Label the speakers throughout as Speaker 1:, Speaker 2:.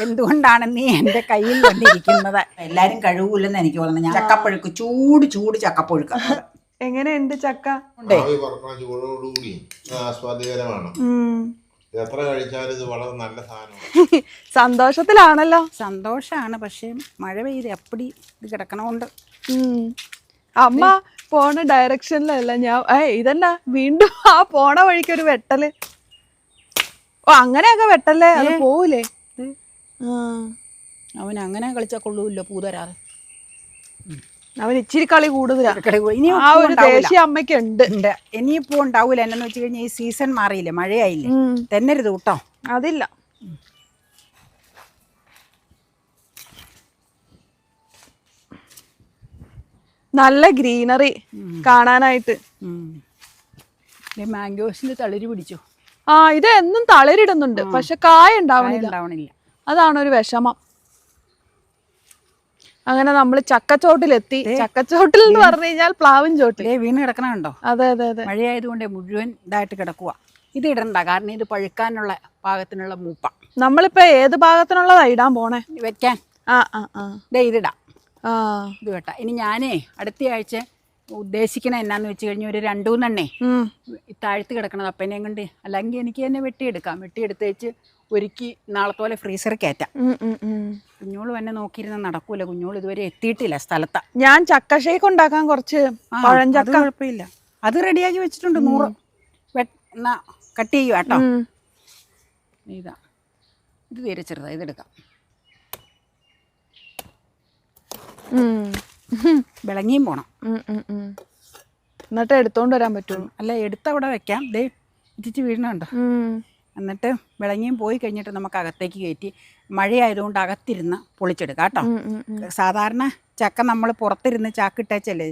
Speaker 1: എന്തുകൊണ്ടാണ് നീ എൻ്റെ കയ്യിൽ വന്നിരിക്കുന്നത്? എല്ലാരും കഴിവൂലെന്ന് എനിക്ക് തോന്നുന്നു. ഞാൻ ചക്കപ്പഴുക്ക് ചൂട് ചക്കപ്പഴുക്ക.
Speaker 2: എങ്ങനെയുണ്ട് ചക്ക?
Speaker 3: ചൂടോടുകൂടി ആസ്വാദ്യകരമാണ്. എത്ര കഴിച്ചാലും ഇത് വളരെ നല്ല സാധനമാണ്.
Speaker 2: സന്തോഷത്തിലാണല്ലോ.
Speaker 1: സന്തോഷാണ്, പക്ഷെ മഴ പെയ്ത് എപ്പടി ഇത് കിടക്കണോണ്ട്.
Speaker 2: അമ്മ പോണ ഡയറക്ഷനിലല്ല ഞാൻ. ഇതല്ല, വീണ്ടും ആ പോണ വഴിക്കൊരു വെട്ടല്. ഓ, അങ്ങനെയൊക്കെ വെട്ടല്ലേ, അത് പോവൂലേ?
Speaker 1: അവൻ അങ്ങനെ കളിച്ചാൽ കൊള്ളൂല്ലോ, പൂതരാറ്.
Speaker 2: അവൻ ഇച്ചിരി കളി കൂടുതലാ. ആ ഒരു ദേശീയ അമ്മയ്ക്ക് ഉണ്ട്.
Speaker 1: ഇനിയിപ്പോ ഉണ്ടാവൂല. എന്നു വെച്ച് കഴിഞ്ഞാൽ ഈ സീസൺ മാറിയില്ലേ, മഴയായില്ലേ. തെന്നരുത് കേട്ടോ.
Speaker 2: അതില്ല. നല്ല ഗ്രീനറി കാണാനായിട്ട്.
Speaker 1: മാംഗോസിന് തളിര് പിടിച്ചു.
Speaker 2: ഇത് എന്നും തളിരിടുന്നുണ്ട്, പക്ഷെ കായ ഉണ്ടാവണില്ല. അതാണ് ഒരു വിഷമം. അങ്ങനെ നമ്മൾ ചക്കച്ചോട്ടിലെത്തി. ചക്കച്ചോട്ടിൽ എന്ന് പറഞ്ഞു കഴിഞ്ഞാൽ പ്ലാവിൻ ചോട്ടിൽ
Speaker 1: വീണ് കിടക്കണുണ്ടോ?
Speaker 2: അതെ.
Speaker 1: മഴയായതുകൊണ്ട് മുഴുവൻ ഇതായിട്ട് കിടക്കുക. ഇത് ഇടണ്ട, കാരണം ഇത് പഴുക്കാനുള്ള പാകത്തിനുള്ള മൂപ്പ.
Speaker 2: നമ്മളിപ്പോ ഏത് ഭാഗത്തിനുള്ളതാ ഇടാൻ പോണേ?
Speaker 1: വെക്കാൻ. ഇതിടാം. ഇത് കേട്ട. ഇനി ഞാനേ അടുത്ത ആഴ്ച ഉദ്ദേശിക്കണ എന്നാന്ന് വെച്ച് കഴിഞ്ഞാൽ ഒരു 2-3 താഴ്ത്ത് കിടക്കണത് അപ്പനെയും കൊണ്ട്, അല്ലെങ്കിൽ എനിക്ക് തന്നെ വെട്ടിയെടുത്ത് വെച്ച് ഒരുക്കി നാളത്തോലെ ഫ്രീസർ കയറ്റാം. കുഞ്ഞോള് തന്നെ നോക്കിയിരുന്ന നടക്കൂല. കുഞ്ഞോള് ഇതുവരെ എത്തിയിട്ടില്ല സ്ഥലത്താ.
Speaker 2: ഞാൻ ചക്ക ഷേക്ക് ഉണ്ടാക്കാൻ കുറച്ച് പഴഞ്ചക്ക,
Speaker 1: കുഴപ്പമില്ല, അത് റെഡിയാക്കി വെച്ചിട്ടുണ്ട്. 100 കട്ട് ചെയ്യുക കേട്ടോ. ഇതാ, ഇത് തീരെ ചെറുതാ, ഇതെടുക്കാം. വിളങ്ങിയും പോണം.
Speaker 2: എന്നിട്ട് എടുത്തോണ്ട് വരാൻ പറ്റുള്ളൂ.
Speaker 1: അല്ല, എടുത്തവിടെ വെക്കാം. ദേ ഇറ്റിച്ച് വീഴണുണ്ടോ? എന്നിട്ട് വിളങ്ങിയും പോയി കഴിഞ്ഞിട്ട് നമുക്ക് അകത്തേക്ക് കയറ്റി മഴയായതുകൊണ്ട് അകത്തിരുന്ന് പൊളിച്ചെടുക്കാം കേട്ടോ. സാധാരണ ചക്ക നമ്മൾ പുറത്തിരുന്ന് ചാക്കിട്ടേച്ചല്ലേ,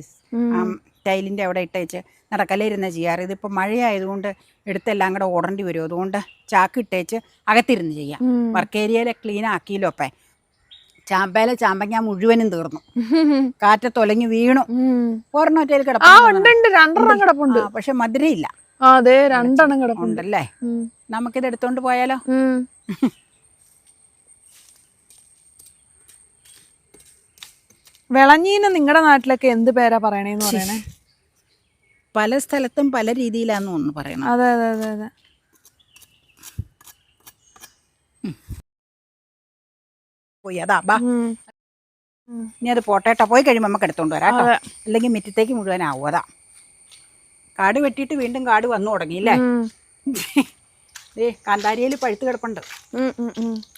Speaker 1: ടൈലിൻ്റെ അവിടെ ഇട്ടേച്ച് നടക്കലിരുന്ന് ചെയ്യാറ്. ഇതിപ്പോൾ മഴയായതുകൊണ്ട് എടുത്തെല്ലാം കൂടെ ഓടേണ്ടി വരും. അതുകൊണ്ട് ചാക്കിട്ടേച്ച് അകത്തിരുന്ന് ചെയ്യാം. വർക്ക് ഏരിയയിലെ ക്ലീൻ ആക്കിയല്ലോ. അപ്പം ചാമ്പങ്ങ മുഴുവനും തീർന്നു, കാറ്റത്തൊലങ്ങി വീണു. ഒരെണ്ണൊറ്റയിൽ കിടപ്പുണ്ട്, പക്ഷെ മധുരയില്ല.
Speaker 2: അതെ, 2 കിടപ്പുണ്ടല്ലേ.
Speaker 1: നമുക്കിത് എടുത്തോണ്ട് പോയാലോ?
Speaker 2: വിളഞ്ഞീന് നിങ്ങളുടെ നാട്ടിലൊക്കെ എന്ത് പേരാ പറയണേന്ന് പറയണേ?
Speaker 1: പല സ്ഥലത്തും പല രീതിയിലാന്ന് ഒന്ന് പറയണം.
Speaker 2: അതെ.
Speaker 1: പോയി അതാ ബാ. ഇനി അത് പോട്ടേട്ടോ. പോയി കഴിയുമ്പോൾ നമുക്ക് എടുത്തോണ്ട് വരാം കേട്ടോ, അല്ലെങ്കിൽ മുറ്റത്തേക്ക് മുഴുവനാവും. അതാ, കാട് വെട്ടിയിട്ട് വീണ്ടും കാട് വന്നു തുടങ്ങിയില്ലേ. കാന്താരിയിൽ പഴുത്ത് കിടപ്പുണ്ട്.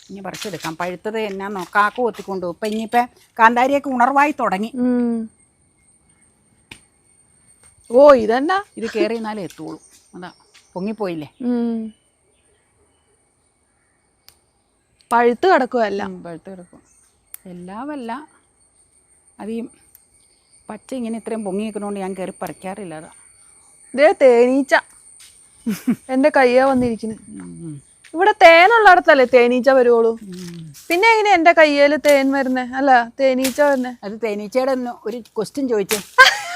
Speaker 1: ഇനി പറിച്ചെടുക്കാം. പഴുത്തത് എന്നാന്നോ കാക്ക കൊത്തിക്കൊണ്ടു. ഇപ്പം ഇനിയിപ്പം കാന്താരിയൊക്കെ ഉണർവായി തുടങ്ങി.
Speaker 2: ഇതെന്നാ?
Speaker 1: ഇത് കയറി എന്നാലേ എത്തുള്ളൂ. അതാ, പൊങ്ങിപ്പോയില്ലേ.
Speaker 2: പഴുത്ത് കിടക്കുമല്ല.
Speaker 1: പഴുത്ത് കിടക്കും എല്ലാമല്ല. അത് ഈ പച്ച ഇങ്ങനെ ഇത്രയും പൊങ്ങി നിൽക്കുന്നതുകൊണ്ട് ഞാൻ കയറി പറിക്കാറില്ല. അതാ,
Speaker 2: ഇതേ തേനീച്ച എൻ്റെ കയ്യാ വന്നിരിക്കുന്നു. ഇവിടെ തേനുള്ളിടത്തല്ലേ തേനീച്ച വരുവുള്ളൂ. പിന്നെ എങ്ങനെയാ എൻ്റെ കയ്യേല് തേൻ വരുന്നേ? അല്ല, തേനീച്ച വരുന്നേ?
Speaker 1: അത് തേനീച്ചയുടെ ഒരു ക്വസ്റ്റ്യൻ ചോദിച്ചേ,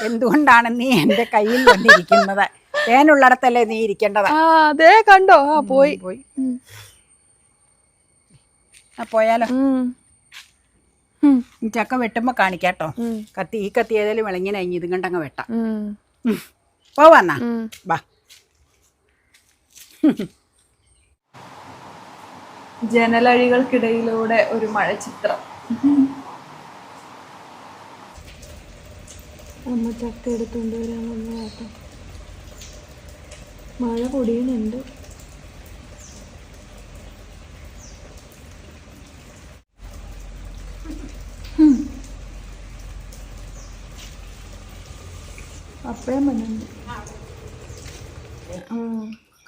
Speaker 1: എന്തുകൊണ്ടാണ് നീ എൻ്റെ കയ്യിൽ വന്നിരിക്കുന്നത്? തേനുള്ളിടത്തല്ലേ നീ ഇരിക്കേണ്ടത്.
Speaker 2: അതേ കണ്ടോ? പോയി.
Speaker 1: പോയാലോ? ചക്ക വെട്ടുമ്പോ കാണിക്കാട്ടോ. ഈ കത്തി ഏതായാലും വിളങ്ങിന ഇതും കണ്ടങ്ങ് വെട്ടാം. പോവാന്നാ ബാ.
Speaker 2: ജനലഴികൾക്കിടയിലൂടെ ഒരു മഴ ചിത്രം. അമ്മ ചക്ക എടുത്തുകൊണ്ട് വരാൻ വന്ന കേട്ടോ. മഴ പൊടിയുന്നുണ്ട്. അപ്പഴേ മഞ്ഞുണ്ട്.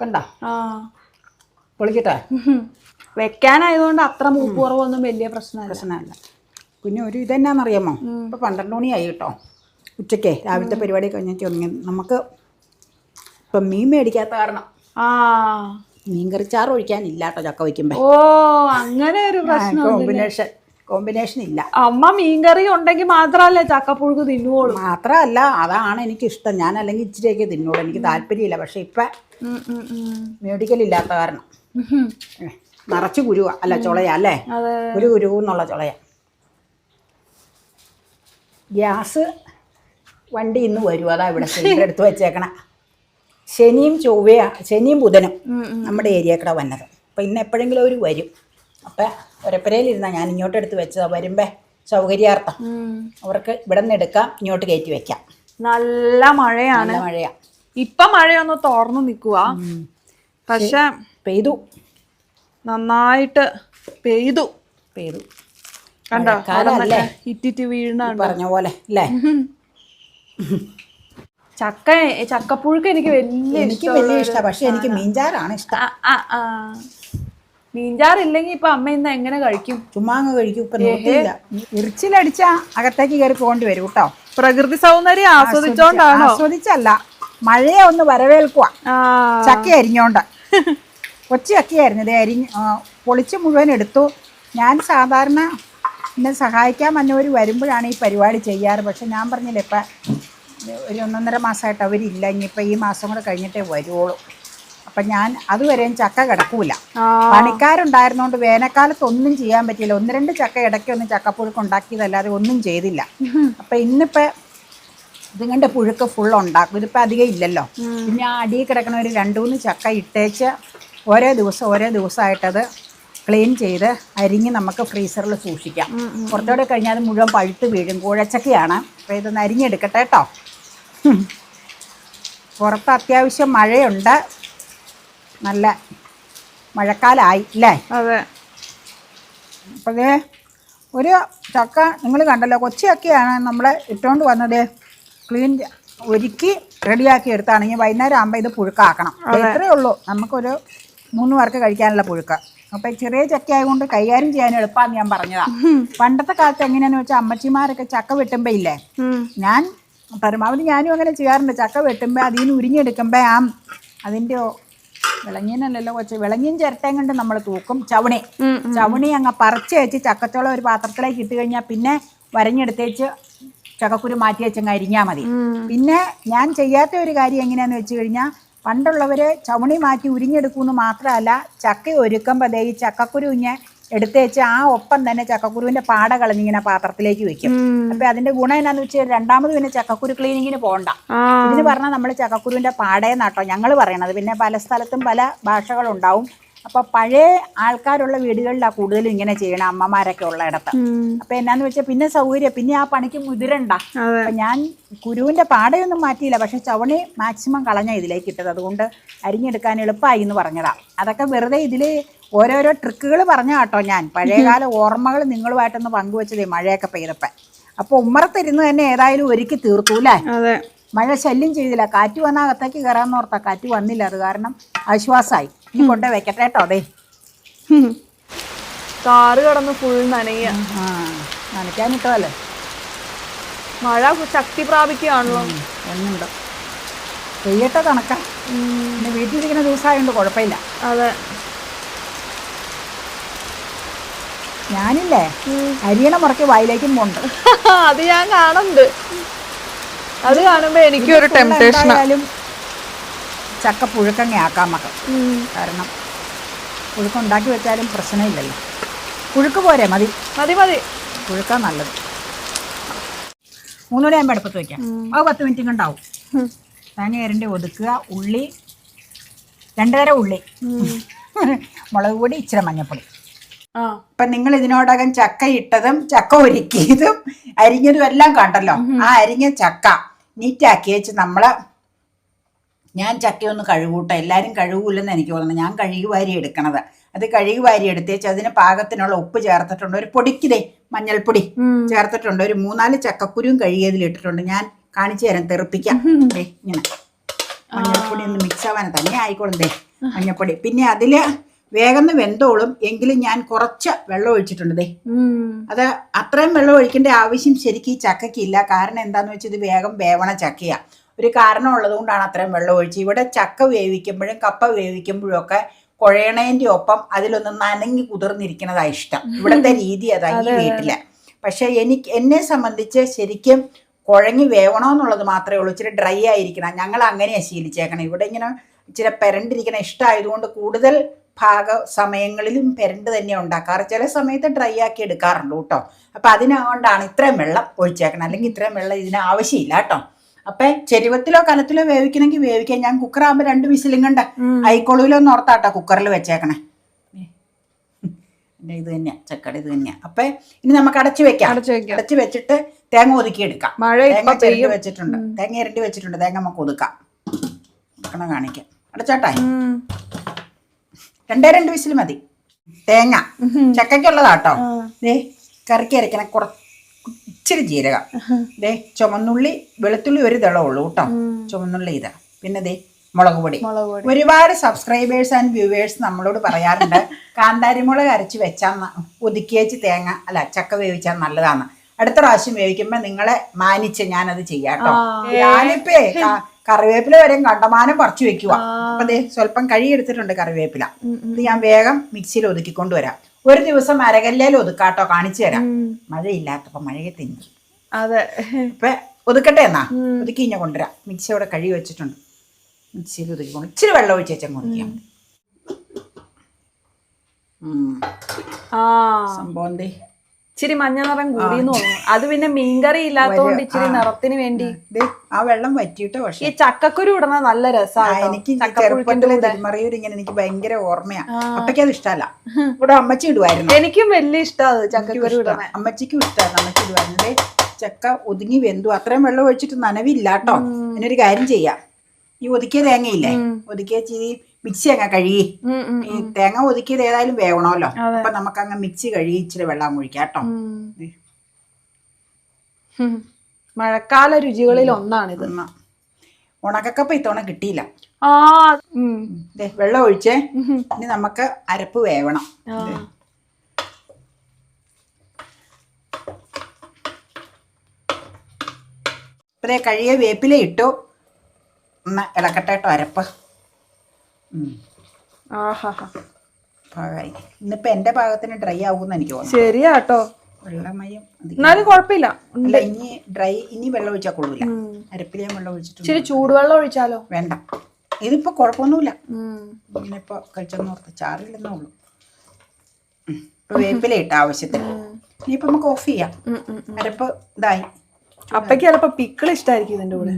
Speaker 1: കണ്ടോ? പൊളിക്കട്ടെ.
Speaker 2: വെക്കാനായതുകൊണ്ട് അത്ര മൂപ്പ് കുറവൊന്നും വലിയ പ്രശ്നമല്ല.
Speaker 1: പിന്നെ ഒരു ഇതെന്നാന്നറിയാമോ, ഇപ്പം 12 മണിയായി കേട്ടോ. ഉച്ചയ്ക്ക് രാവിലത്തെ പരിപാടി കഴിഞ്ഞിട്ട് തുടങ്ങി. നമുക്ക് ഇപ്പം മീൻ മേടിക്കാത്ത കാരണം മീൻകറിച്ചാറ് ഒഴിക്കാനില്ല കേട്ടോ ചക്ക വയ്ക്കുമ്പോൾ.
Speaker 2: അങ്ങനെ ഒരു പ്രശ്നം,
Speaker 1: കോമ്പിനേഷൻ ഇല്ല.
Speaker 2: അമ്മ മീൻകറി ഉണ്ടെങ്കിൽ മാത്രമല്ലേ ചക്കപ്പുഴുക്ക് തിന്നുള്ളൂ.
Speaker 1: മാത്രമല്ല, അതാണ് എനിക്കിഷ്ടം. ഞാൻ അല്ലെങ്കിൽ ഇച്ചിരിയൊക്കെ തിന്നുള്ളൂ, എനിക്ക് താല്പര്യമില്ല. പക്ഷെ ഇപ്പം മേടിക്കലില്ലാത്ത കാരണം നിറച്ച് കുരുവാ, അല്ല ചുളയാ അല്ലേ, ഒരു കുരു എന്നുള്ള ചുളയാ. ഗ്യാസ് വണ്ടി ഇന്ന് വരും, അതാ ഇവിടെ സിലിണ്ടർ എടുത്ത് വെച്ചേക്കണ. ശനിയും ബുധനും നമ്മുടെ ഏരിയക്കടെ വന്നത്. അപ്പം ഇന്ന് എപ്പോഴെങ്കിലും അവർ വരും. അപ്പം ഒരപ്പരയിലിരുന്നാ ഞാൻ ഇങ്ങോട്ട് എടുത്ത് വെച്ചതാ, വരുമ്പേ സൗകര്യാർത്ഥം അവർക്ക് ഇവിടെ നിന്ന് എടുക്കാം, ഇങ്ങോട്ട് കയറ്റി വെക്കാം.
Speaker 2: നല്ല മഴയാണ്.
Speaker 1: നല്ല മഴയാ.
Speaker 2: ഇപ്പൊ മഴയൊന്ന് തോർന്നു നിൽക്കുക, പക്ഷെ
Speaker 1: പെയ്തു,
Speaker 2: നന്നായിട്ട് പെയ്തു. കണ്ടോ
Speaker 1: കാലല്ലേ
Speaker 2: ഇറ്റിറ്റ് വീഴുന്ന
Speaker 1: പറഞ്ഞ പോലെ അല്ലേ.
Speaker 2: ചക്കപ്പുഴുക്ക് എനിക്ക് വലിയ
Speaker 1: ഇഷ്ടമാണ്, പക്ഷെ എനിക്ക് മീൻചാറാണ് ഇഷ്ടം.
Speaker 2: മീൻചാറില്ലെങ്കിൽ ഇപ്പൊ അമ്മ ഇന്ന് എങ്ങനെ കഴിക്കും?
Speaker 1: ചുമ്മാ അങ്ങ് കഴിക്കും. ഇപ്പൊ നോക്കിയില്ല, ഇറിച്ചിലടിച്ച അകത്തേക്ക് കയറി പോകേണ്ടി വരും കേട്ടോ.
Speaker 2: പ്രകൃതി സൗന്ദര്യം ആസ്വദിച്ചോണ്ടാണോ?
Speaker 1: ആസ്വദിച്ചല്ല, മഴയെ ഒന്ന് വരവേൽക്കുക. ചക്ക അരിഞ്ഞോണ്ട് കൊച്ചു ചക്കയായിരുന്നു ഇത്, പൊളിച്ച് മുഴുവൻ എടുത്തു. ഞാൻ സാധാരണ എന്നെ സഹായിക്കാൻ വന്നവർ വരുമ്പോഴാണ് ഈ പരിപാടി ചെയ്യാറ്. പക്ഷെ ഞാൻ പറഞ്ഞില്ല, ഇപ്പം ഒരു 1.5 മാസമായിട്ട് അവരില്ല, ഇനിയിപ്പോൾ ഈ മാസം കൂടെ കഴിഞ്ഞിട്ടേ വരുവുള്ളൂ. അപ്പം ഞാൻ അതുവരെയും ചക്ക കിടക്കൂല. പണിക്കാരുണ്ടായിരുന്നോണ്ട് വേനൽക്കാലത്ത് ഒന്നും ചെയ്യാൻ പറ്റിയില്ല. 1-2 ചക്ക ഇടയ്ക്കൊന്ന് ചക്കപ്പുഴുക്ക് ഉണ്ടാക്കിയതല്ലാതെ ഒന്നും ചെയ്തില്ല. അപ്പം ഇന്നിപ്പോൾ ഇതിങ്ങൻ്റെ പുഴുക്ക് ഫുൾ ഉണ്ടാക്കും. ഇതിപ്പോൾ അധികം ഇല്ലല്ലോ. പിന്നെ ആ അടിയിൽ കിടക്കണ ഒരു 2-3 ചക്ക ഇട്ടേച്ച് ഓരോ ദിവസമായിട്ടത് ക്ലീൻ ചെയ്ത് അരിഞ്ഞ് നമുക്ക് ഫ്രീസറിൽ സൂക്ഷിക്കാം. കുറച്ചുകൂടെ കഴിഞ്ഞാൽ അത് മുഴുവൻ പഴുത്ത് വീഴും. കൂഴച്ചക്കയാണ്. അപ്പോൾ ഇതൊന്ന് അരിഞ്ഞെടുക്കട്ടെ കേട്ടോ. പുറത്ത് അത്യാവശ്യം മഴയുണ്ട്, നല്ല മഴക്കാലമായി അല്ലേ.
Speaker 2: അതെ.
Speaker 1: അപ്പോൾ ഒരു ചക്ക നിങ്ങൾ കണ്ടല്ലോ, കൊച്ചു ചക്കയാണ് നമ്മൾ ഇട്ടുകൊണ്ട് വന്നത്. ക്ലീൻ ഒരുക്കി റെഡിയാക്കി എടുത്താണെങ്കിൽ വൈകുന്നേരം ആകുമ്പോൾ ഇത് പുഴുക്കാക്കണം. ഇത്രയേ ഉള്ളൂ, നമുക്കൊരു 3 പേർക്ക് കഴിക്കാനുള്ള പുഴുക്ക്. അപ്പം ചെറിയ ചക്ക ആയതുകൊണ്ട് കൈകാര്യം ചെയ്യാൻ എളുപ്പമാണെന്ന് ഞാൻ പറഞ്ഞതാണ്. പണ്ടത്തെ കാലത്ത് എങ്ങനെയാണെന്ന് വെച്ചാൽ അമ്മച്ചിമാരൊക്കെ ചക്ക വെട്ടുമ്പോൾ ഇല്ലേ, ഞാൻ പരമാവധി ഞാനും അങ്ങനെ ചെയ്യാറുണ്ട്. ചക്ക വെട്ടുമ്പോൾ അതിൽ നിന്ന് ഉരിഞ്ഞെടുക്കുമ്പോൾ അതിൻ്റെ വിളങ്ങീനല്ലല്ലോ കൊച്ചു, വിളങ്ങിയും ചിരട്ടയും കൊണ്ട് നമ്മൾ തൂക്കും. ചവണി അങ്ങ് പറിച്ച് വെച്ച് ചക്കച്ചോളം ഒരു പാത്രത്തിലേക്ക് ഇട്ട് കഴിഞ്ഞാൽ പിന്നെ വരഞ്ഞെടുത്തേച്ച് ചക്കക്കുരു മാറ്റി വെച്ചങ്ങ് അരിഞ്ഞാൽ മതി. പിന്നെ ഞാൻ ചെയ്യാത്ത ഒരു കാര്യം എങ്ങനെയാണെന്ന് വെച്ച് കഴിഞ്ഞാൽ, പണ്ടുള്ളവർ ചവണി മാറ്റി ഉരിഞ്ഞെടുക്കുമെന്ന് മാത്രമല്ല, ചക്ക ഒരുക്കുമ്പോൾ ഈ ചക്കക്കുരു ഇങ്ങനെ എടുത്തേച്ച് ആ ഒപ്പം തന്നെ ചക്കക്കുരുവിൻ്റെ പാട കളഞ്ഞിങ്ങനെ പാത്രത്തിലേക്ക് വെക്കും. അപ്പം അതിൻ്റെ ഗുണം എന്നാന്ന് വെച്ചാൽ രണ്ടാമത് പിന്നെ ചക്കക്കുരു ക്ലീനിങ്ങിന് പോകണ്ട. ഇതിന് പറഞ്ഞാൽ നമ്മൾ ചക്കക്കുരുവിൻ്റെ പാടയെന്നാട്ടോ ഞങ്ങൾ പറയണത്. പിന്നെ പല സ്ഥലത്തും പല ഭാഷകളുണ്ടാവും. അപ്പോൾ പഴയ ആൾക്കാരുള്ള വീടുകളിലാണ് കൂടുതലും ഇങ്ങനെ ചെയ്യണം, അമ്മമാരൊക്കെ ഉള്ള ഇടത്ത്. അപ്പം എന്നാന്ന് വെച്ചാൽ പിന്നെ സൗകര്യം, പിന്നെ ആ പണിക്ക് മുതിരണ്ട. അപ്പം ഞാൻ കുരുവിൻ്റെ പാടയൊന്നും മാറ്റിയില്ല, പക്ഷെ ചവണി മാക്സിമം കളഞ്ഞ ഇതിലേക്ക് ഇട്ടത്. അതുകൊണ്ട് അരിഞ്ഞെടുക്കാൻ എളുപ്പമായി എന്ന് പറഞ്ഞതാണ്. അതൊക്കെ വെറുതെ ഇതിൽ ഓരോരോ ട്രിക്കുകൾ പറഞ്ഞ കേട്ടോ. ഞാൻ പഴയകാല ഓർമ്മകൾ നിങ്ങളുമായിട്ടൊന്ന് പങ്കുവെച്ചതേ മഴയൊക്കെ പെയ്തപ്പോൾ. അപ്പോൾ ഉമ്മറത്തിരുന്ന് തന്നെ ഏതായാലും ഒരുക്കി തീർത്തു അല്ലേ. മഴ ശല്യം ചെയ്തില്ല. കാറ്റ് വന്നാൽ അകത്തേക്ക് കയറാമെന്ന് ഓർത്താ, കാറ്റ് വന്നില്ല. അത് കാരണം ആശ്വാസമായി. ഇനി കൊണ്ടേ വെക്കട്ടെ കേട്ടോ. അതെ,
Speaker 2: കാറ് കടന്ന് ഫുൾ നനയ്യ.
Speaker 1: നനയ്ക്കാനിട്ടതല്ലേ,
Speaker 2: മഴ ശക്തി പ്രാപിക്കുകയാണല്ലോ.
Speaker 1: ഒന്നുണ്ട് പെയ്യട്ടെ കണക്കാം. പിന്നെ വീട്ടിലിരിക്കുന്ന ദിവസമായതുകൊണ്ട് കുഴപ്പമില്ല.
Speaker 2: അതെ.
Speaker 1: ഞാനില്ലേ അരിയണ മുറയ്ക്ക് വായിലേക്കും പോണ്ട്.
Speaker 2: അത് ഞാൻ കാണുന്നുണ്ട്. അത് കാണുമ്പോ എനിക്കൊരു ടെംപ്റ്റേഷൻ.
Speaker 1: ചക്ക പുഴുക്കങ്ങ ആക്കാൻ മക്കൾ. കാരണം പുഴുക്കുണ്ടാക്കി വെച്ചാലും പ്രശ്നമില്ലല്ലോ. പുഴുക്ക് പോരെ, മതി. പുഴുക്കാൻ നല്ലത്. 3 മണിയാകുമ്പോൾ അടുപ്പത്ത് വയ്ക്കാം. അത് 10 മിനിറ്റ് കൊണ്ടാവും. തേങ്ങ അരണ്ടി ഒതുക്കുക, ഉള്ളി 2 തരം ഉള്ളി, മുളക് പൊടി, ഇച്ചിരി മഞ്ഞൾപ്പൊടി. ഇപ്പം നിങ്ങൾ ഇതിനോടകം ചക്ക ഇട്ടതും ചക്ക ഒരുക്കിയതും അരിഞ്ഞതും എല്ലാം കണ്ടല്ലോ. ആ അരിഞ്ഞ ചക്ക നീറ്റാക്കി വെച്ച് ഞാൻ ചക്കയൊന്ന് കഴുകൂട്ടെ. എല്ലാവരും കഴുകൂലെന്ന് എനിക്ക് തോന്നുന്നത്. ഞാൻ കഴുകി വാരി എടുക്കണത്. അത് കഴുകി വാരി എടുത്തേച്ച് അതിന് പാകത്തിനുള്ള ഉപ്പ് ചേർത്തിട്ടുണ്ട്. ഒരു പൊടിക്കിതേ മഞ്ഞൾപ്പൊടി ചേർത്തിട്ടുണ്ട്. ഒരു 3-4 ചക്കക്കുരുവും കഴുകിയതിലിട്ടിട്ടുണ്ട്. ഞാൻ കാണിച്ചു തരാം, തെറിപ്പിക്കാം. ഇങ്ങനെ മഞ്ഞൾപ്പൊടി ഒന്ന് മിക്സ് ആവാൻ തന്നെ ആയിക്കോളും. മഞ്ഞൾപ്പൊടി പിന്നെ അതിൽ വേഗം വെന്തോളും. എങ്കിലും ഞാൻ കുറച്ച് വെള്ളം ഒഴിച്ചിട്ടുണ്ട്. അത് അത്രയും വെള്ളം ഒഴിക്കേണ്ട ആവശ്യം ശരിക്കും ഈ ചക്കയ്ക്കില്ല. കാരണം എന്താണെന്ന് വെച്ചാൽ ഇത് വേഗം വേവണ ചക്കയാണ്. ഒരു കാരണം ഉള്ളത് കൊണ്ടാണ് അത്രയും വെള്ളം ഒഴിച്ച്. ഇവിടെ ചക്ക വേവിക്കുമ്പോഴും കപ്പ വേവിക്കുമ്പോഴും ഒക്കെ കുഴയണേൻ്റെ ഒപ്പം അതിലൊന്ന് നനങ്ങി കുതിർന്നിരിക്കുന്നതാണ് ഇഷ്ടം. ഇവിടുത്തെ രീതി അതാ ഈ വീട്ടില്. പക്ഷെ എന്നെ സംബന്ധിച്ച് ശരിക്കും കുഴങ്ങി വേവണമെന്നുള്ളത് മാത്രമേ ഉള്ളൂ. ഇച്ചിരി ഡ്രൈ ആയിരിക്കണം. ഞങ്ങൾ അങ്ങനെയാണ് ശീലിച്ചേക്കണം. ഇവിടെ ഇങ്ങനെ ഇച്ചിരി പെരണ്ടിരിക്കണം ഇഷ്ടമായതുകൊണ്ട് കൂടുതൽ സമയങ്ങളിലും പെരണ്ട് തന്നെ ഉണ്ടാക്കാറ്. ചില സമയത്ത് ഡ്രൈ ആക്കി എടുക്കാറുണ്ട് കേട്ടോ. അപ്പം അതിനുകൊണ്ടാണ് ഇത്രയും വെള്ളം ഒഴിച്ചേക്കണം, അല്ലെങ്കിൽ ഇത്രയും വെള്ളം ഇതിന് ആവശ്യമില്ല കേട്ടോ. അപ്പം ചെരുവത്തിലോ കലത്തിലോ വേവിക്കണമെങ്കിൽ വേവിക്കാം. ഞാൻ കുക്കറാകുമ്പോൾ 2 വിസിലും കണ്ട ആയിക്കോളൂലോ എന്ന് ഓർത്താട്ടോ കുക്കറിൽ വെച്ചേക്കണേ. ഇത് തന്നെയാണ് ചക്കട, ഇത് തന്നെയാണ്. അപ്പം ഇനി നമുക്ക് അടച്ചു വെക്കാം. അടച്ചു വെച്ചിട്ട് തേങ്ങ ഒതുക്കി എടുക്കാം. തേങ്ങ ചിരണ്ടി വെച്ചിട്ടുണ്ട്, തേങ്ങ ഇരണ്ടി വെച്ചിട്ടുണ്ട്. തേങ്ങ നമുക്ക് ഒതുക്കാം. കാണിക്കാം. അടച്ചോട്ടെ. 2 വിസിൽ മതി. തേങ്ങ ചക്കയ്ക്കുള്ളതാട്ടോ. ദേ കറിക്ക് അരയ്ക്കണ ഇച്ചിരി ജീരകം, ദേ ചുമന്നുള്ളി, വെളുത്തുള്ളി ഒരു ദളമുള്ളൂ കേട്ടോ. ചുമന്നുള്ളി ഇതാ. പിന്നെ ദേ മുളക് പൊടി. ഒരുപാട് സബ്സ്ക്രൈബേഴ്സ് ആൻഡ് വ്യൂവേഴ്സ് നമ്മളോട് പറയാറുണ്ട് കാന്താരിമുളക് അരച്ച് വെച്ചാൽ ഒതുക്കിയേച്ച് തേങ്ങ അല്ല ചക്ക വേവിച്ചാൽ നല്ലതാണ്. അടുത്ത പ്രാവശ്യം വേവിക്കുമ്പോ നിങ്ങളെ മാനിച്ച് ഞാനത് ചെയ്യാട്ടോ. ഞാനിപ്പേ കറിവേപ്പില വരെ കണ്ടമാനം പറിച്ചു വെക്കുക. അപ്പൊ ദേ സ്വല്പം കഴിയെടുത്തിട്ടുണ്ട് കറിവേപ്പില. ഇത് ഞാൻ വേഗം മിക്സിയിൽ ഒതുക്കിക്കൊണ്ടുവരാം. ഒരു ദിവസം അരകല്ലേൽ ഒതുക്കാട്ടോ, കാണിച്ചു തരാം. മഴയില്ലാത്തപ്പോ മഴയെ തിങ്ങി.
Speaker 2: അതെ,
Speaker 1: ഇപ്പൊ ഒതുക്കട്ടെ എന്നാ. ഒതുക്കി ഇങ്ങനെ കൊണ്ടുവരാം. മിക്സിയോടെ കഴുകി വെച്ചിട്ടുണ്ട്. മിക്സിയിൽ ഒതുക്കിക്കൊണ്ട് ഇച്ചിരി വെള്ളം ഒഴിച്ച് വെച്ചാൽ മുറിക്കാം. സംഭവം ദേ
Speaker 2: ഇച്ചിരി മഞ്ഞ നിറം കൂടിയെന്ന് തോന്നുന്നു. അത് പിന്നെ മീൻകറി ഇല്ലാത്തതുകൊണ്ട് ഇച്ചിരി നിറത്തിന് വേണ്ടി
Speaker 1: ആ വെള്ളം വറ്റിയിട്ട്. പക്ഷെ
Speaker 2: ഈ ചക്കക്കുരു ഇടുന്ന നല്ല രസമാണ്.
Speaker 1: എനിക്ക് ചെറുപ്പത്തിലെ തിരുമറിയൂർ ഇങ്ങനെ എനിക്ക് ഭയങ്കര ഓർമ്മയാ. അപ്പയ്ക്ക് അത് ഇഷ്ടമല്ല. ഇവിടെ അമ്മച്ചി ഇടുവായിരുന്നു.
Speaker 2: എനിക്കും വലിയ ഇഷ്ടമാണ് ചക്കക്കുരു ഇടുന്ന.
Speaker 1: അമ്മച്ചിക്കും ഇഷ്ടമായിരുന്നു. അമ്മച്ചി ഇടുവായിരുന്നത്. ചക്ക ഒതുങ്ങി വെന്തു. അത്രയും വെള്ളം ഒഴിച്ചിട്ട് നനവില്ല കേട്ടോ. അതിനൊരു കാര്യം ചെയ്യാം. ഈ ഒതുക്കിയ തേങ്ങയില്ലേ, ഒതുക്കിയ ചിരി മിക്സി അങ്ങ് കഴുകി. ഈ തേങ്ങ ഒതുക്കിയത് ഏതായാലും വേവണമല്ലോ. അപ്പൊ നമുക്ക് അങ്ങ് മിക്സി കഴുകി ഇച്ചിരി വെള്ളം ഒഴിക്കാം കേട്ടോ.
Speaker 2: മഴക്കാല രുചികളിൽ ഒന്നാണിത്.
Speaker 1: ഉണക്കക്കപ്പ ഇത്തവണ കിട്ടിയില്ല. വെള്ളം ഒഴിച്ചേ. ഇനി നമുക്ക് അരപ്പ് വേവണം. ഇപ്പതേ കഴിയ വേപ്പില ഇട്ടു. ഒന്ന് ഇളക്കട്ടെ കേട്ടോ അരപ്പ്. പാകമായി. ഇന്നിപ്പോ എന്റെ പാകത്തിന് ഡ്രൈ ആവുമെന്ന് എനിക്ക് തോന്നുന്നു.
Speaker 2: ശരിയാട്ടോ.
Speaker 1: വെള്ളമയം
Speaker 2: എന്നാലും കുഴപ്പമില്ല.
Speaker 1: ഇനി വെള്ളം ഒഴിച്ചാൽ കൊള്ളൂല. അരപ്പിലേയും വെള്ളം ഒഴിച്ചിട്ട്
Speaker 2: ഇച്ചിരി ചൂടുവെള്ളം ഒഴിച്ചാലോ?
Speaker 1: വേണ്ട, ഇതിപ്പോ കുഴപ്പമൊന്നുമില്ല. ഇങ്ങനെ ഇപ്പൊ കഴിച്ചെന്നോർത്ത് ചാറില്ലെന്നേ ഉള്ളൂ. ഇപ്പൊ വേപ്പില ഇട്ട ആവശ്യത്തിന്. ഇനിയിപ്പോ നമുക്ക് ഓഫ് ചെയ്യാം. അരപ്പ് ഇതായി.
Speaker 2: അപ്പയ്ക്ക് ചിലപ്പോ പിക്കിൾ ഇഷ്ടമായിരിക്കും ഇതിന്റെ കൂടെ.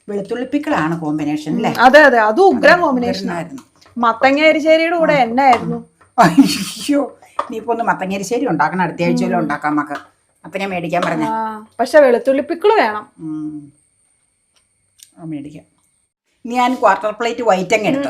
Speaker 1: വെളുത്തുള്ളിപ്പിക്കളാണ് കോമ്പിനേഷൻ അല്ലേ?
Speaker 2: അതെ അതെ, അതും ഉഗ്രം കോമ്പിനേഷൻ ആയിരുന്നു. മത്തങ്ങ എരിശ്ശേരിയുടെ കൂടെ എന്നായിരുന്നു?
Speaker 1: അയ്യോ, ഇനിയിപ്പോ ഒന്ന് മത്തങ്ങരിശ്ശേരി ഉണ്ടാക്കണം. അടുത്ത ആഴ്ചയിലും ഉണ്ടാക്കാം നമുക്ക്. അപ്പൊ ഞാൻ മേടിക്കാൻ പറഞ്ഞ.
Speaker 2: പക്ഷെ വെളുത്തുള്ളിപ്പിക്കിള് വേണം.
Speaker 1: മേടിക്കാം. ഇനി ഞാൻ ക്വാർട്ടർ പ്ലേറ്റ് വൈറ്റ് അങ്ങ് എടുത്തു.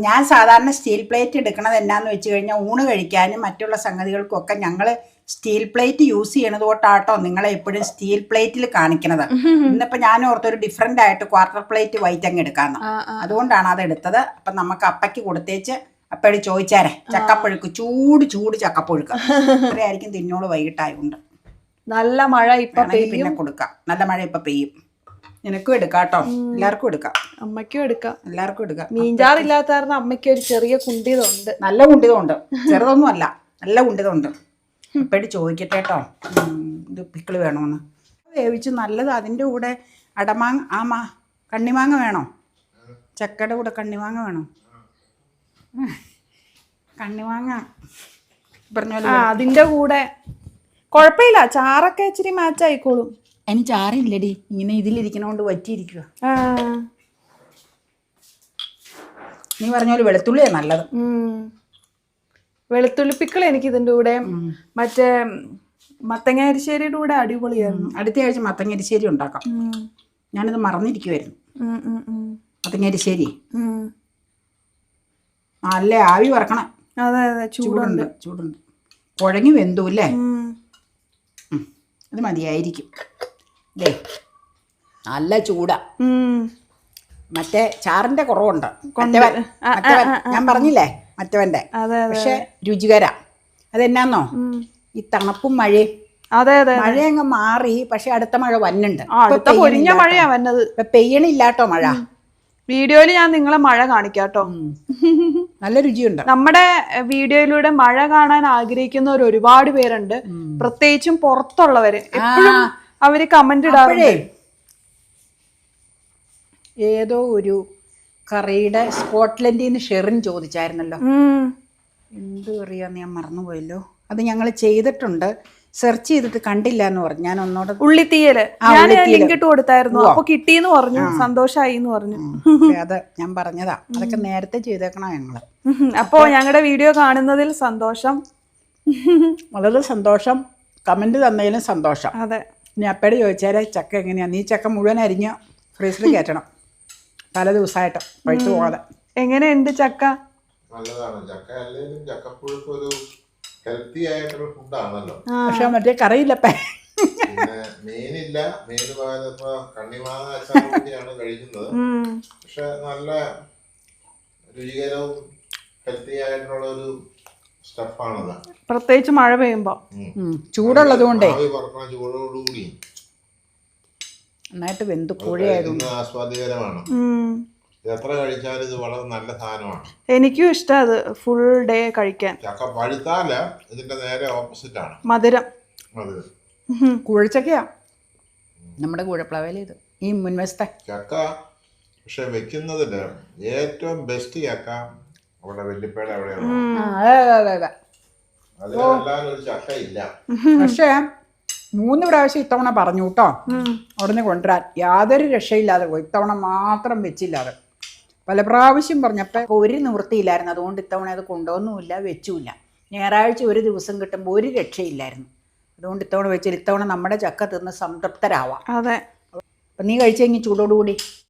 Speaker 1: ഞാൻ സാധാരണ സ്റ്റീൽ പ്ലേറ്റ് എടുക്കണത് എന്നാന്ന് വെച്ച് കഴിഞ്ഞാൽ ഊണ് കഴിക്കാനും മറ്റുള്ള സംഗതികൾക്കും ഒക്കെ ഞങ്ങള് സ്റ്റീൽ പ്ലേറ്റ് യൂസ് ചെയ്യണത് തൊട്ടാട്ടോ നിങ്ങളെ എപ്പോഴും സ്റ്റീൽ പ്ലേറ്റിൽ കാണിക്കണത്. ഇന്നിപ്പോ ഞാൻ ഓർത്തൊരു ഡിഫറെന്റ് ആയിട്ട് ക്വാർട്ടർ പ്ലേറ്റ് വൈറ്റ് അങ്ങ് എടുക്കാന്ന്. അതുകൊണ്ടാണ് അത് എടുത്തത്. അപ്പൊ നമുക്ക് അപ്പയ്ക്ക് കൊടുത്തേച്ച് അപ്പഴ് ചോദിച്ചാരേ ചക്കപ്പഴുക്ക്, ചൂട് ചക്കപ്പഴുക്ക് അത്രയായിരിക്കും തിന്നോളൂ വൈകിട്ടായതുകൊണ്ട്.
Speaker 2: നല്ല മഴ ഇപ്പൊ
Speaker 1: പിന്നെ കൊടുക്കാം. നല്ല മഴ ഇപ്പൊ പെയ്യും. നിനക്കും എടുക്കാം കേട്ടോ. എല്ലാവർക്കും എടുക്കാം.
Speaker 2: അമ്മയ്ക്കും എടുക്കാം.
Speaker 1: എല്ലാവർക്കും എടുക്കാം.
Speaker 2: മീൻചാറില്ലാത്ത കാരണം അമ്മയ്ക്ക് ഒരു ചെറിയ കുണ്ടിതമുണ്ട്.
Speaker 1: നല്ല കുണ്ടിതമുണ്ട്, ചെറുതൊന്നും അല്ല, നല്ല കുണ്ടിതമുണ്ട്. ഇപ്പഴ് ചോദിക്കട്ടെ കേട്ടോ ഇത് പിക്കിള് വേണോന്ന്. വേവിച്ച് നല്ലത്. അതിൻ്റെ കൂടെ കണ്ണിമാങ്ങ വേണോ? ചക്കയുടെ കൂടെ കണ്ണിമാങ്ങ വേണോ? കണ്ണിമാങ്ങ പറഞ്ഞോളൂ.
Speaker 2: അതിന്റെ കൂടെ കുഴപ്പമില്ല, ചാറൊക്കെ ഇച്ചിരി മാച്ച് ആയിക്കോളും.
Speaker 1: അതിന് ചാറില്ലടി, ഇങ്ങനെ ഇതിലിരിക്കണോണ്ട് വറ്റിയിരിക്കുക. നീ പറഞ്ഞോളൂ വെളുത്തുള്ളിയാ നല്ലത്.
Speaker 2: വെളുത്തുള്ളിപ്പിക്കൾ എനിക്ക് ഇതിന്റെ കൂടെ മറ്റേ മത്തങ്ങ അരിശ്ശേരിയുടെ കൂടെ അടിപൊളിയായിരുന്നു.
Speaker 1: അടുത്ത ആഴ്ച മത്തങ്ങ അരിശ്ശേരി ഉണ്ടാക്കാം. ഞാനിത് മറന്നിരിക്കുവായിരുന്നു. മത്തങ്ങ അരിശ്ശേരി നല്ല ആവി വറക്കണം.
Speaker 2: അതെ അതെ, ചൂടുണ്ട്.
Speaker 1: കുഴങ്ങി വെന്തു അല്ലേ? അത് മതിയായിരിക്കും. അല്ലേ, നല്ല ചൂടാ. മറ്റേ ചാറിന്റെ കുറവുണ്ട്. ഞാൻ പറഞ്ഞില്ലേ മറ്റവന്റെ. പക്ഷെ രുചികരാ. അതെന്നാന്നോ, ഈ തണുപ്പും മഴയും.
Speaker 2: അതെ അതെ,
Speaker 1: മഴ അങ്ങ് മാറി. പക്ഷെ അടുത്ത മഴ വന്നുണ്ട്.
Speaker 2: പൊരിഞ്ഞ മഴയാ വന്നത്.
Speaker 1: പെയ്യണില്ലാട്ടോ മഴ.
Speaker 2: വീഡിയോയില് ഞാൻ നിങ്ങളെ മഴ കാണിക്കാട്ടോ.
Speaker 1: നല്ല രുചിയുണ്ട്.
Speaker 2: നമ്മുടെ വീഡിയോയിലൂടെ മഴ കാണാൻ ആഗ്രഹിക്കുന്നവർ ഒരുപാട് പേരുണ്ട്. പ്രത്യേകിച്ചും പുറത്തുള്ളവര് എപ്പോഴും അവര് കമന്റ് ഇടാറുണ്ട്.
Speaker 1: ഏതോ ഒരു കറിയുടെ സ്കോട്ട്ലൻഡിൽ നിന്ന് ഷെറിൻ ചോദിച്ചായിരുന്നല്ലോ.
Speaker 2: ഉം.
Speaker 1: എന്ത് കറിയാന്ന് ഞാൻ മറന്നുപോയല്ലോ. അത് ഞങ്ങൾ ചെയ്തിട്ടുണ്ട്, സെർച്ച് ചെയ്തിട്ട് കണ്ടില്ല എന്ന് പറഞ്ഞു. ഞാൻ ഒന്നോടെ
Speaker 2: ഉള്ളിത്തീയല്
Speaker 1: ആ,
Speaker 2: ഞാൻ
Speaker 1: ഉള്ളിത്തീയല്.
Speaker 2: ലിങ്ക് ഇട്ട് കൊടുത്തായിരുന്നു. അപ്പൊ കിട്ടിയെന്ന് പറഞ്ഞു, സന്തോഷായി എന്ന് പറഞ്ഞു.
Speaker 1: അത് ഞാൻ പറഞ്ഞതാ, അതൊക്കെ നേരത്തെ ചെയ്തേക്കണോ ഞങ്ങള്.
Speaker 2: അപ്പോ ഞങ്ങളുടെ വീഡിയോ കാണുന്നതിൽ സന്തോഷം.
Speaker 1: വളരെ സന്തോഷം. കമന്റ് തന്നതിലും സന്തോഷം.
Speaker 2: അതെ.
Speaker 1: ഇനി അപ്പയോട് ചോദിച്ചാലേ ചക്ക എങ്ങനെയാ, നീ ചക്ക മുഴുവൻ അരിഞ്ഞ് ഫ്രീസറിൽ കയറ്റണം പല ദിവസമായിട്ട് പഴുത്തു പോകാതെ.
Speaker 2: എങ്ങനെയുണ്ട് ചക്ക?
Speaker 3: നല്ലതാണ്. ചക്ക അല്ലെങ്കിലും ചക്കപ്പുഴുക്ക് ഒരു ഹെൽത്തി ആയിട്ടുള്ള ഫുഡാണല്ലോ.
Speaker 1: പക്ഷെ മറ്റേ കറിയില്ലപ്പേ.
Speaker 3: പിന്നെ മീനില്ല, മീന് പകരം ഇപ്പൊ കണ്ണിമാങ്ങ അച്ചാറുകൂടിയാണ് കഴിക്കുന്നത്. പക്ഷെ നല്ല രുചികരവും ഹെൽത്തി ആയിട്ടുള്ള ഒരു സ്റ്റഫാണത്.
Speaker 2: പ്രത്യേകിച്ച് മഴ പെയ്യുമ്പോ
Speaker 1: ചൂടുള്ളത് കൊണ്ടേ
Speaker 3: ആവി പറക്കണ ചൂടോടുകൂടി
Speaker 1: നന്നായിട്ട് വെന്ത് കോഴിയായതുകൊണ്ട്
Speaker 3: ആസ്വാദ്യകരമാണ്. ഇത് എത്ര കഴിച്ചാലും ഇത് വളരെ നല്ല സാധനമാണ്.
Speaker 2: എനിക്കും ഇഷ്ടം അത് ഫുൾ ഡേ കഴിക്കാൻ.
Speaker 3: ചക്ക പഴുത്താല് ഇതിന്റെ നേരെ ഓപ്പോസിറ്റ് ആണ്
Speaker 2: മധുരം.
Speaker 3: അത്
Speaker 1: കുഴച്ചക്കയാ നമ്മുടെ കൂഴപ്ലവയില. ഇത് ഈ മുൻവശത്തെ
Speaker 3: ചക്ക പക്ഷെ വെക്കുന്നതില് ഏറ്റവും ബെസ്റ്റ് ചക്ക അവിടെ വെല്ലിപ്പേട അവിടെയാണ്.
Speaker 1: അതെ.
Speaker 3: അതിലല്ലാതെ ഒരു ചക്ക ഇല്ല.
Speaker 1: പക്ഷേ 3 പ്രാവശ്യം ഇത്തവണ പറഞ്ഞു കേട്ടോ അവിടുന്ന് കൊണ്ടുവരാൻ. യാതൊരു രക്ഷയില്ലാതെ പോയി. ഇത്തവണ മാത്രം വെച്ചില്ലാതെ പല പ്രാവശ്യം പറഞ്ഞപ്പോൾ ഒരു നിവൃത്തിയില്ലായിരുന്നു. അതുകൊണ്ട് ഇത്തവണ അത് കൊണ്ടുവന്നുമില്ല, വെച്ചുമില്ല. ഞായറാഴ്ച ഒരു ദിവസം കിട്ടുമ്പോൾ ഒരു രക്ഷയില്ലായിരുന്നു. അതുകൊണ്ട് ഇത്തവണ വെച്ചില്ല. ഇത്തവണ നമ്മുടെ ചക്ക തിന്ന് സംതൃപ്തരാവാം.
Speaker 2: അതെ.
Speaker 1: അപ്പം നീ കഴിച്ചെങ്കിൽ ചൂടോടുകൂടി